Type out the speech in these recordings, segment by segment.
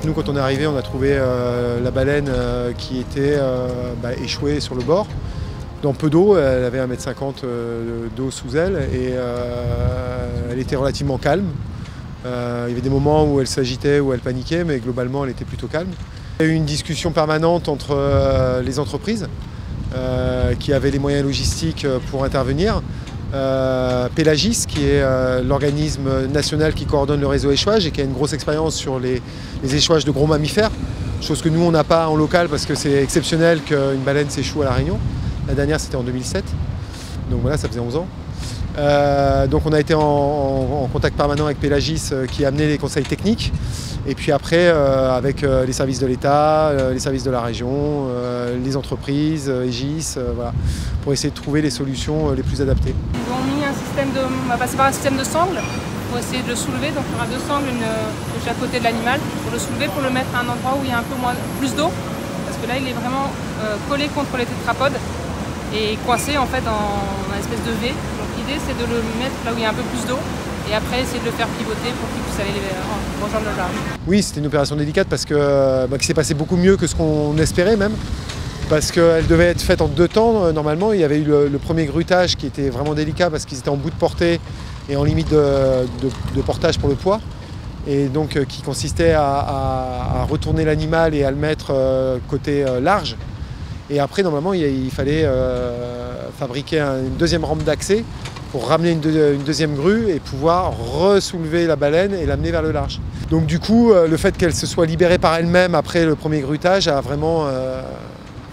Nous, quand on est arrivé, on a trouvé la baleine qui était échouée sur le bord. Dans peu d'eau, elle avait 1,50 m d'eau sous elle et elle était relativement calme. Il y avait des moments où elle s'agitait, où elle paniquait, mais globalement elle était plutôt calme. Il y a eu une discussion permanente entre les entreprises qui avaient les moyens logistiques pour intervenir. Pélagis, qui est l'organisme national qui coordonne le réseau échouage et qui a une grosse expérience sur les échouages de gros mammifères, chose que nous on n'a pas en local parce que c'est exceptionnel qu'une baleine s'échoue à La Réunion. La dernière c'était en 2007, donc voilà, ça faisait 11 ans. Donc on a été en contact permanent avec Pélagis qui a amené les conseils techniques et puis après avec les services de l'État, les services de la région, les entreprises, Aegis, voilà, pour essayer de trouver les solutions les plus adaptées. Ils ont mis un système on va passer par un système de sangles pour essayer de le soulever, donc il y aura 2 sangles, une de chaque côté de l'animal, pour le soulever, pour le mettre à un endroit où il y a un peu plus d'eau, parce que là il est vraiment collé contre les tétrapodes et coincé en fait dans une espèce de V. Donc l'idée c'est de le mettre là où il y a un peu plus d'eau et après essayer de le faire pivoter pour qu'il puisse aller rejoindre le large. Oui, c'était une opération délicate parce que qui s'est passé beaucoup mieux que ce qu'on espérait même. Parce qu'elle devait être faite en 2 temps normalement. Il y avait eu le premier grutage qui était vraiment délicat parce qu'ils étaient en bout de portée et en limite de portage pour le poids. Et donc qui consistait à retourner l'animal et à le mettre côté large. Et après, normalement, il fallait fabriquer une deuxième rampe d'accès pour ramener une deuxième grue et pouvoir ressoulever la baleine et l'amener vers le large. Donc du coup, le fait qu'elle se soit libérée par elle-même après le premier grutage a vraiment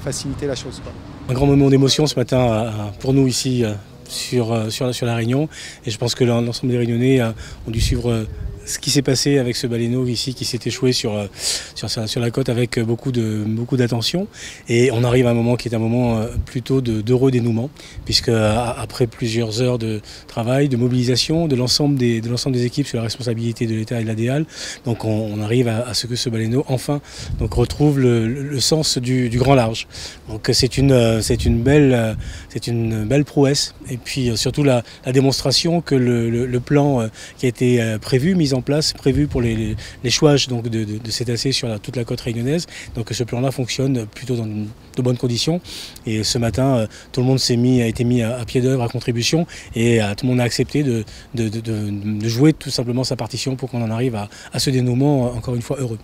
facilité la chose, quoi. Un grand moment d'émotion ce matin pour nous ici sur La Réunion. Et je pense que l'ensemble des Réunionnais ont dû suivre ce qui s'est passé avec ce baleineau ici qui s'est échoué sur la côte avec beaucoup d'attention. Et on arrive à un moment qui est un moment plutôt d'heureux dénouement, puisque après plusieurs heures de travail, de mobilisation de l'ensemble des équipes sur la responsabilité de l'État et de la DEAL, donc on arrive à ce que ce baleineau enfin retrouve le sens du grand large. Donc c'est une belle prouesse et puis surtout la démonstration que le plan qui a été mis en place, prévu pour l'échouage de cétacés sur toute la côte réunionnaise. Donc ce plan-là fonctionne plutôt dans de bonnes conditions. Et ce matin, tout le monde a été mis à pied d'œuvre, à contribution, et tout le monde a accepté de jouer tout simplement sa partition pour qu'on en arrive à ce dénouement encore une fois heureux.